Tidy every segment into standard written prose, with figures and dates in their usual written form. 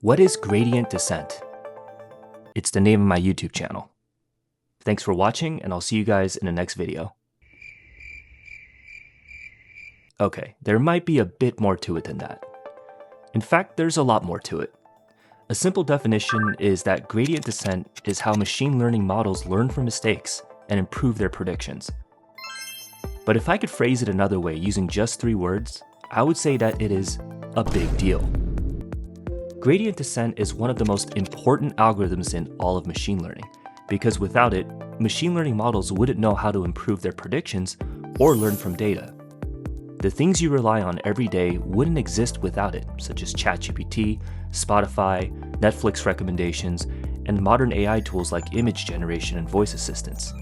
What is gradient descent? It's the name of my YouTube channel. Thanks for watching, and I'll see you guys in the next video. Okay, there might be a bit more to it than that. In fact, there's a lot more to it. A simple definition is that gradient descent is how machine learning models learn from mistakes and improve their predictions. But if I could phrase it another way using just 3 words, I would say that it is a big deal. Gradient descent is one of the most important algorithms in all of machine learning, because without it, machine learning models wouldn't know how to improve their predictions or learn from data. The things you rely on every day wouldn't exist without it, such as ChatGPT, Spotify, Netflix recommendations, and modern AI tools like image generation and voice assistants.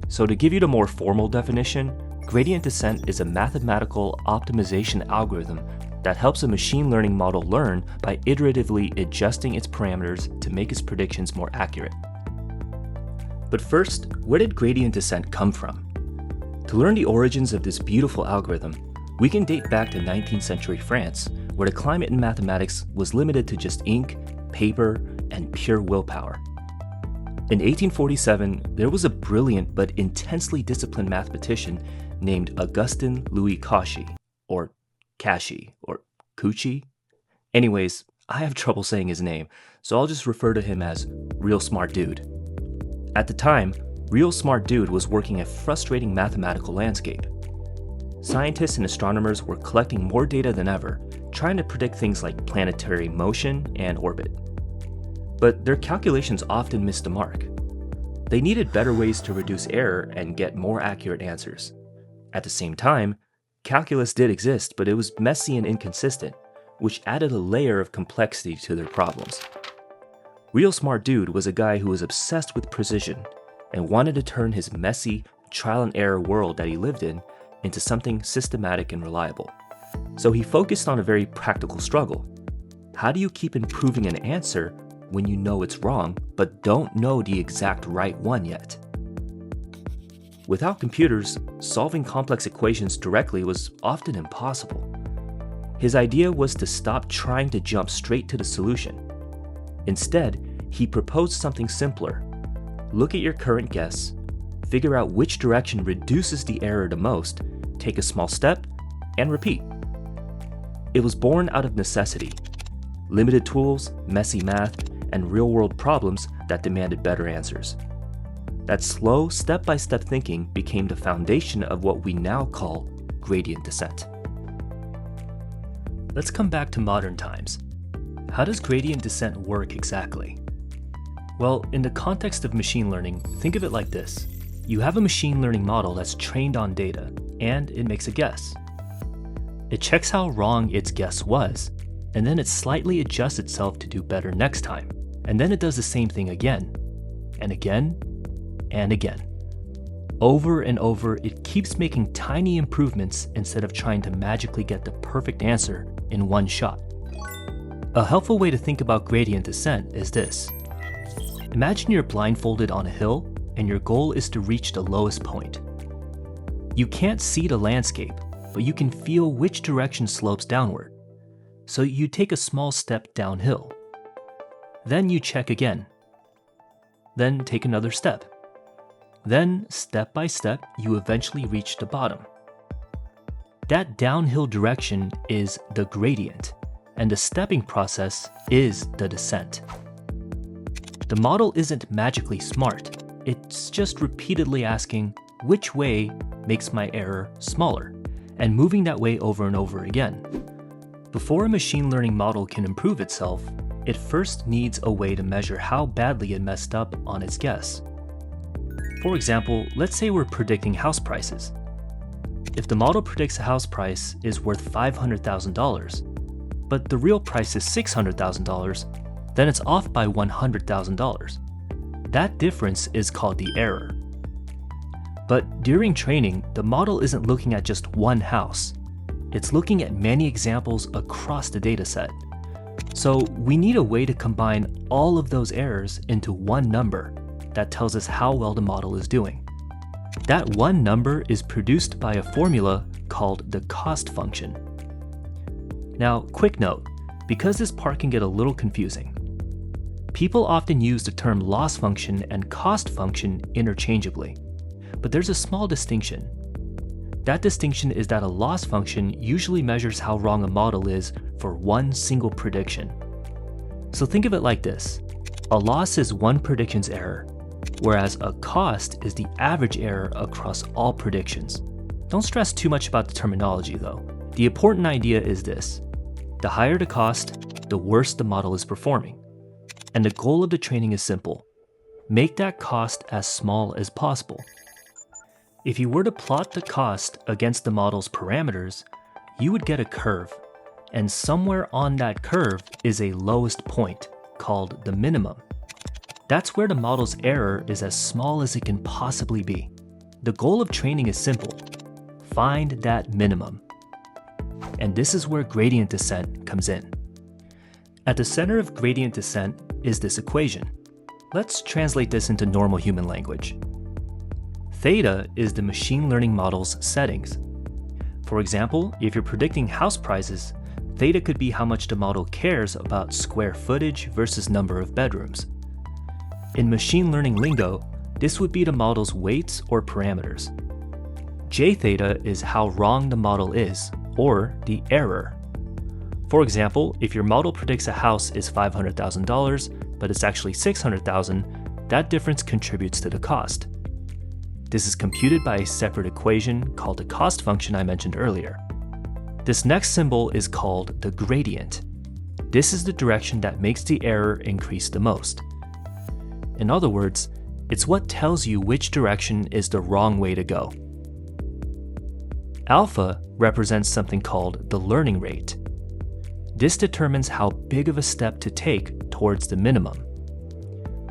So to give you the more formal definition, gradient descent is a mathematical optimization algorithm that helps a machine learning model learn by iteratively adjusting its parameters to make its predictions more accurate. But first, where did gradient descent come from? To learn the origins of this beautiful algorithm, we can date back to 19th century France, where the climate in mathematics was limited to just ink, paper, and pure willpower. In 1847, there was a brilliant but intensely disciplined mathematician named Augustin Louis Cauchy, or Cauchy, or Cauchy. Anyways, I have trouble saying his name, so I'll just refer to him as Real Smart Dude. At the time, Real Smart Dude was working a frustrating mathematical landscape. Scientists and astronomers were collecting more data than ever, trying to predict things like planetary motion and orbit. But their calculations often missed the mark. They needed better ways to reduce error and get more accurate answers. At the same time, calculus did exist, but it was messy and inconsistent, which added a layer of complexity to their problems. Real Smart Dude was a guy who was obsessed with precision and wanted to turn his messy, trial-and-error world that he lived in into something systematic and reliable. So he focused on a very practical struggle. How do you keep improving an answer when you know it's wrong, but don't know the exact right one yet? Without computers, solving complex equations directly was often impossible. His idea was to stop trying to jump straight to the solution. Instead, he proposed something simpler. Look at your current guess, figure out which direction reduces the error the most, take a small step, and repeat. It was born out of necessity. Limited tools, messy math, and real-world problems that demanded better answers. That slow, step-by-step thinking became the foundation of what we now call gradient descent. Let's come back to modern times. How does gradient descent work exactly? Well, in the context of machine learning, think of it like this. You have a machine learning model that's trained on data, and it makes a guess. It checks how wrong its guess was, and then it slightly adjusts itself to do better next time. And then it does the same thing again, and again, and again. Over and over, it keeps making tiny improvements instead of trying to magically get the perfect answer in one shot. A helpful way to think about gradient descent is this. Imagine you're blindfolded on a hill and your goal is to reach the lowest point. You can't see the landscape, but you can feel which direction slopes downward. So you take a small step downhill. Then you check again. Then take another step. Then, step by step, you eventually reach the bottom. That downhill direction is the gradient, and the stepping process is the descent. The model isn't magically smart. It's just repeatedly asking, which way makes my error smaller, and moving that way over and over again. Before a machine learning model can improve itself, it first needs a way to measure how badly it messed up on its guess. For example, let's say we're predicting house prices. If the model predicts a house price is worth $500,000, but the real price is $600,000, then it's off by $100,000. That difference is called the error. But during training, the model isn't looking at just one house. It's looking at many examples across the dataset. So we need a way to combine all of those errors into one number that tells us how well the model is doing. That one number is produced by a formula called the cost function. Now, quick note, because this part can get a little confusing. People often use the term loss function and cost function interchangeably, but there's a small distinction. That distinction is that a loss function usually measures how wrong a model is for one single prediction. So think of it like this. A loss is one prediction's error, whereas a cost is the average error across all predictions. Don't stress too much about the terminology though. The important idea is this. The higher the cost, the worse the model is performing. And the goal of the training is simple. Make that cost as small as possible. If you were to plot the cost against the model's parameters, you would get a curve, and somewhere on that curve is a lowest point, called the minimum. That's where the model's error is as small as it can possibly be. The goal of training is simple. Find that minimum. And this is where gradient descent comes in. At the center of gradient descent is this equation. Let's translate this into normal human language. Theta is the machine learning model's settings. For example, if you're predicting house prices, theta could be how much the model cares about square footage versus number of bedrooms. In machine learning lingo, this would be the model's weights or parameters. J theta is how wrong the model is, or the error. For example, if your model predicts a house is $500,000, but it's actually $600,000, that difference contributes to the cost. This is computed by a separate equation called the cost function I mentioned earlier. This next symbol is called the gradient. This is the direction that makes the error increase the most. In other words, it's what tells you which direction is the wrong way to go. Alpha represents something called the learning rate. This determines how big of a step to take towards the minimum.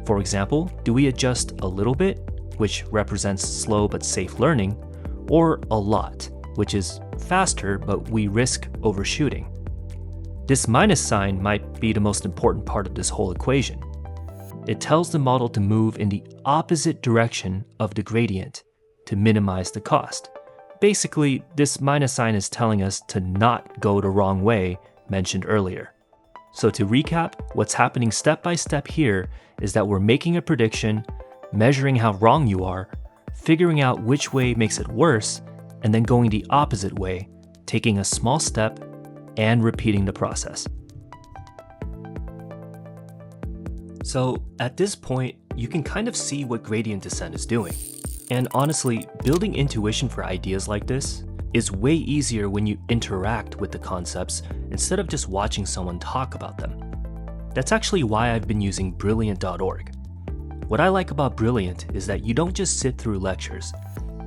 For example, do we adjust a little bit, which represents slow but safe learning, or a lot, which is faster but we risk overshooting? This minus sign might be the most important part of this whole equation. It tells the model to move in the opposite direction of the gradient to minimize the cost. Basically, this minus sign is telling us to not go the wrong way mentioned earlier. So to recap, what's happening step by step here is that we're making a prediction, measuring how wrong you are, figuring out which way makes it worse, and then going the opposite way, taking a small step and repeating the process. So at this point, you can kind of see what gradient descent is doing. And honestly, building intuition for ideas like this is way easier when you interact with the concepts instead of just watching someone talk about them. That's actually why I've been using Brilliant.org. What I like about Brilliant is that you don't just sit through lectures.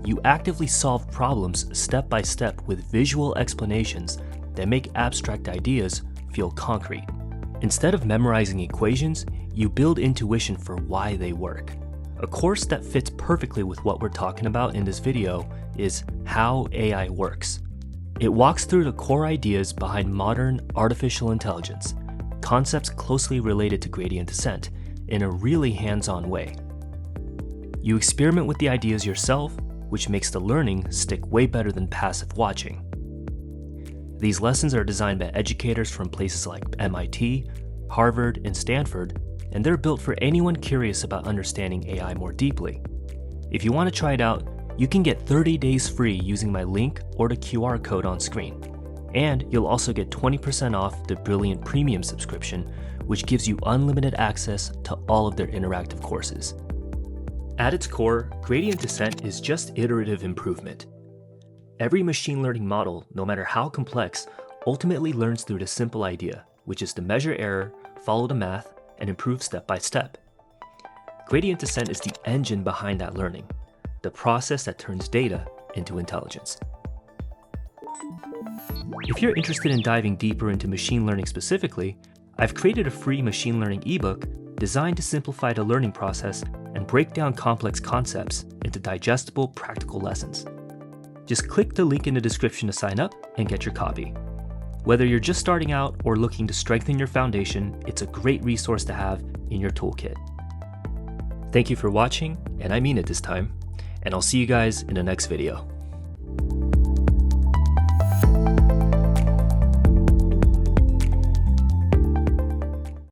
You actively solve problems step by step with visual explanations that make abstract ideas feel concrete. Instead of memorizing equations, you build intuition for why they work. A course that fits perfectly with what we're talking about in this video is How AI Works. It walks through the core ideas behind modern artificial intelligence, concepts closely related to gradient descent, in a really hands-on way. You experiment with the ideas yourself, which makes the learning stick way better than passive watching. These lessons are designed by educators from places like MIT, Harvard, and Stanford, and they're built for anyone curious about understanding AI more deeply. If you want to try it out, you can get 30 days free using my link or the QR code on screen. And you'll also get 20% off the Brilliant Premium subscription, which gives you unlimited access to all of their interactive courses. At its core, gradient descent is just iterative improvement. Every machine learning model, no matter how complex, ultimately learns through the simple idea, which is to measure error, follow the math, and improve step by step. Gradient descent is the engine behind that learning, the process that turns data into intelligence. If you're interested in diving deeper into machine learning specifically, I've created a free machine learning ebook designed to simplify the learning process and break down complex concepts into digestible, practical lessons. Just click the link in the description to sign up and get your copy. Whether you're just starting out or looking to strengthen your foundation, it's a great resource to have in your toolkit. Thank you for watching, and I mean it this time, and I'll see you guys in the next video.